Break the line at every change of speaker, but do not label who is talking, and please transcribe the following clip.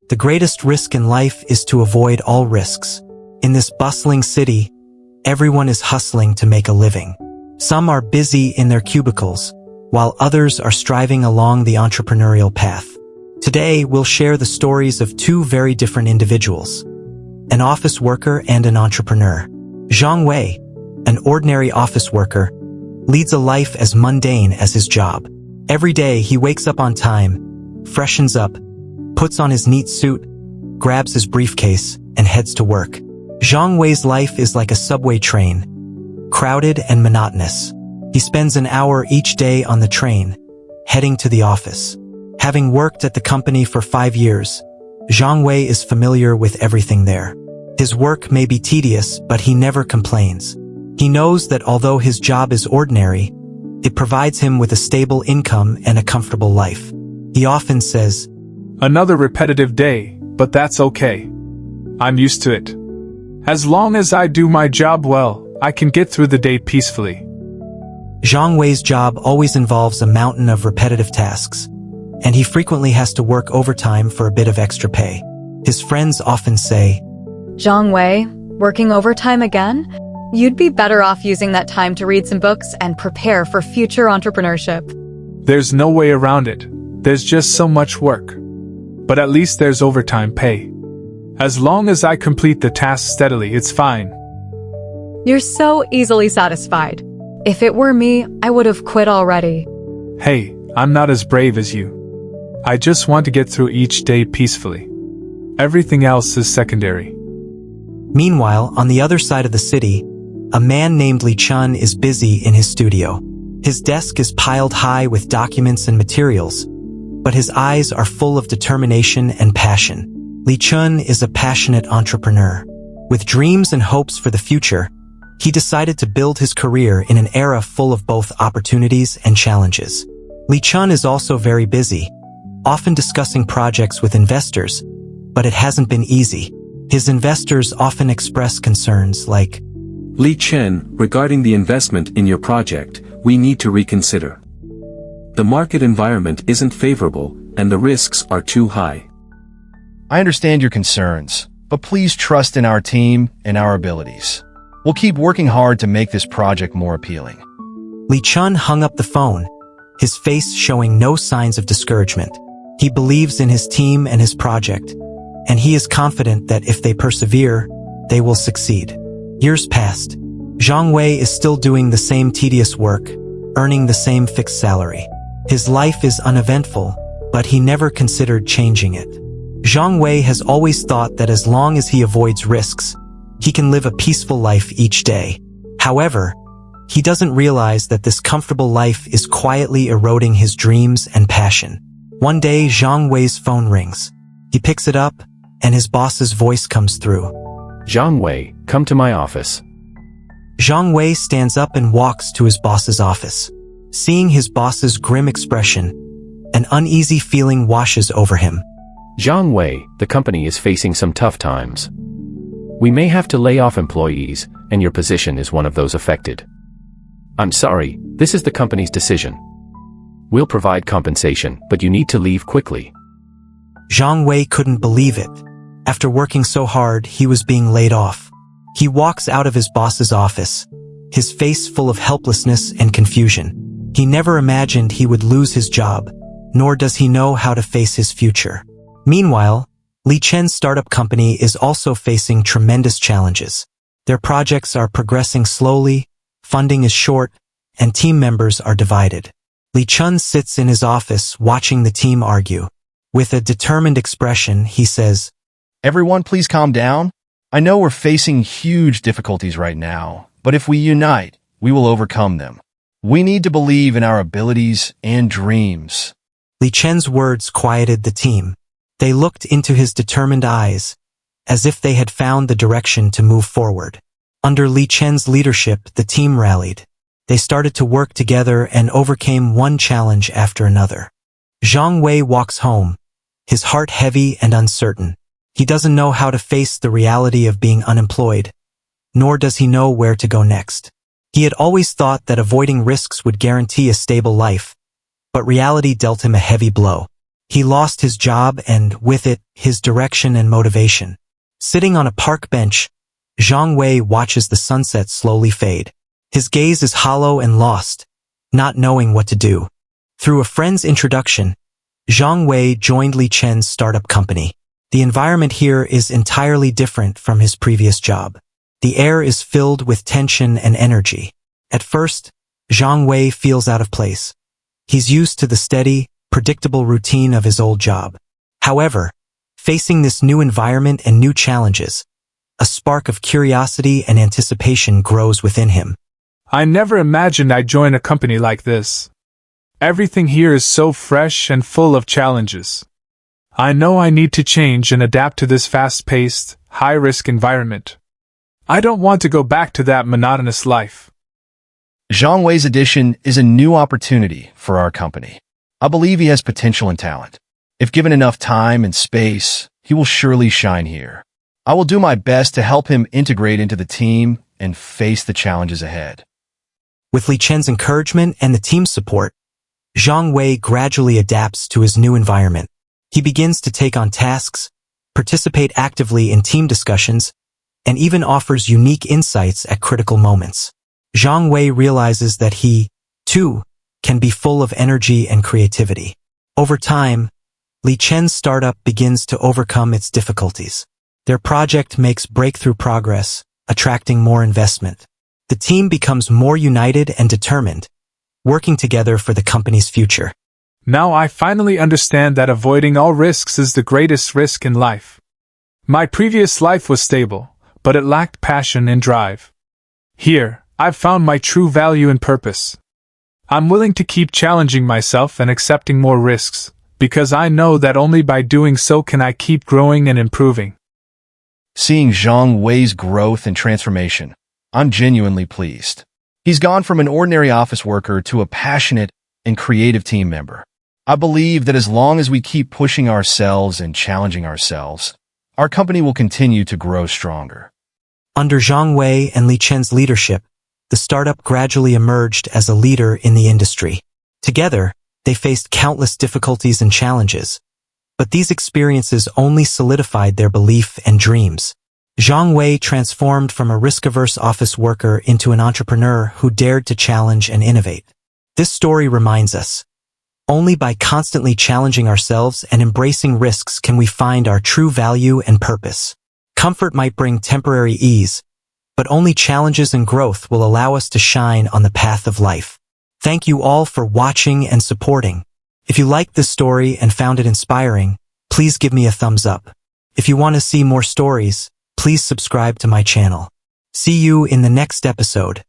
The greatest risk in life is to avoid all risks. In this bustling city, everyone is hustling to make a living. Some are busy in their cubicles, while others are striving along the entrepreneurial path. Today, we'll share the stories of two very different individuals, an office worker and an entrepreneur. Zhang Wei, an ordinary office worker, leads a life as mundane as his job. Every day, he wakes up on time, freshens up, puts on his neat suit, grabs his briefcase, and heads to work. Zhang Wei's life is like a subway train, crowded and monotonous. He spends an hour each day on the train, heading to the office. Having worked at the company for 5 years, Zhang Wei is familiar with everything there. His work may be tedious, but he never complains. He knows that although his job is ordinary, it provides him with a stable income and a comfortable life. He often says,
"Another repetitive day, but that's okay. I'm used to it. As long as I do my job well, I can get through the day peacefully."
Zhang Wei's job always involves a mountain of repetitive tasks, and he frequently has to work overtime for a bit of extra pay. His friends often say,
"Zhang Wei, working overtime again? You'd be better off using that time to read some books and prepare for future entrepreneurship."
There's no way around it. There's just so much work. But at least there's overtime pay. As long as I complete the task steadily, it's fine.
You're so easily satisfied. If it were me, I would have quit already.
Hey, I'm not as brave as you. I just want to get through each day peacefully. Everything else is secondary.
Meanwhile, on the other side of the city, a man named Li Chen is busy in his studio. His desk is piled high with documents and materials, but his eyes are full of determination and passion. Li Chen is a passionate entrepreneur. With dreams and hopes for the future, he decided to build his career in an era full of both opportunities and challenges. Li Chen is also very busy, often discussing projects with investors, but it hasn't been easy. His investors often express concerns like,
"Li Chen, regarding the investment in your project, we need to reconsider. The market environment isn't favorable, and the risks are too high."
I understand your concerns, but please trust in our team and our abilities. We'll keep working hard to make this project more appealing.
Li Chen hung up the phone, his face showing no signs of discouragement. He believes in his team and his project, and he is confident that if they persevere, they will succeed. Years passed. Zhang Wei is still doing the same tedious work, earning the same fixed salary. His life is uneventful, but he never considered changing it. Zhang Wei has always thought that as long as he avoids risks, he can live a peaceful life each day. However, he doesn't realize that this comfortable life is quietly eroding his dreams and passion. One day, Zhang Wei's phone rings. He picks it up, and his boss's voice comes through.
"Zhang Wei, come to my office."
Zhang Wei stands up and walks to his boss's office. Seeing his boss's grim expression, an uneasy feeling washes over him.
"Zhang Wei, the company is facing some tough times. We may have to lay off employees, and your position is one of those affected. I'm sorry, this is the company's decision. We'll provide compensation, but you need to leave quickly."
Zhang Wei couldn't believe it. After working so hard, he was being laid off. He walks out of his boss's office, his face full of helplessness and confusion. He never imagined he would lose his job, nor does he know how to face his future. Meanwhile, Li Chen's startup company is also facing tremendous challenges. Their projects are progressing slowly, funding is short, and team members are divided. Li Chen sits in his office watching the team argue. With a determined expression, he says,
Everyone, please calm down. I know we're facing huge difficulties right now, but if we unite, we will overcome them. We need to believe in our abilities and dreams."
Li Chen's words quieted the team. They looked into his determined eyes, as if they had found the direction to move forward. Under Li Chen's leadership, the team rallied. They started to work together and overcame one challenge after another. Zhang Wei walks home, his heart heavy and uncertain. He doesn't know how to face the reality of being unemployed, nor does he know where to go next. He had always thought that avoiding risks would guarantee a stable life, but reality dealt him a heavy blow. He lost his job and, with it, his direction and motivation. Sitting on a park bench, Zhang Wei watches the sunset slowly fade. His gaze is hollow and lost, not knowing what to do. Through a friend's introduction, Zhang Wei joined Li Chen's startup company. The environment here is entirely different from his previous job. The air is filled with tension and energy. At first, Zhang Wei feels out of place. He's used to the steady, predictable routine of his old job. However, facing this new environment and new challenges, a spark of curiosity and anticipation grows within him.
I never imagined I'd join a company like this. Everything here is so fresh and full of challenges. I know I need to change and adapt to this fast-paced, high-risk environment. I don't want to go back to that monotonous life.
Zhang Wei's addition is a new opportunity for our company. I believe he has potential and talent. If given enough time and space, he will surely shine here. I will do my best to help him integrate into the team and face the challenges ahead.
With Li Chen's encouragement and the team's support, Zhang Wei gradually adapts to his new environment. He begins to take on tasks, participate actively in team discussions, and even offers unique insights at critical moments. Zhang Wei realizes that he, too, can be full of energy and creativity. Over time, Li Chen's startup begins to overcome its difficulties. Their project makes breakthrough progress, attracting more investment. The team becomes more united and determined, working together for the company's future.
Now I finally understand that avoiding all risks is the greatest risk in life. My previous life was stable, but it lacked passion and drive. Here, I've found my true value and purpose. I'm willing to keep challenging myself and accepting more risks, because I know that only by doing so can I keep growing and improving.
Seeing Zhang Wei's growth and transformation, I'm genuinely pleased. He's gone from an ordinary office worker to a passionate and creative team member. I believe that as long as we keep pushing ourselves and challenging ourselves, our company will continue to grow stronger.
Under Zhang Wei and Li Chen's leadership, the startup gradually emerged as a leader in the industry. Together, they faced countless difficulties and challenges, but these experiences only solidified their belief and dreams. Zhang Wei transformed from a risk-averse office worker into an entrepreneur who dared to challenge and innovate. This story reminds us, only by constantly challenging ourselves and embracing risks can we find our true value and purpose. Comfort might bring temporary ease, but only challenges and growth will allow us to shine on the path of life. Thank you all for watching and supporting. If you liked this story and found it inspiring, please give me a thumbs up. If you want to see more stories, please subscribe to my channel. See you in the next episode.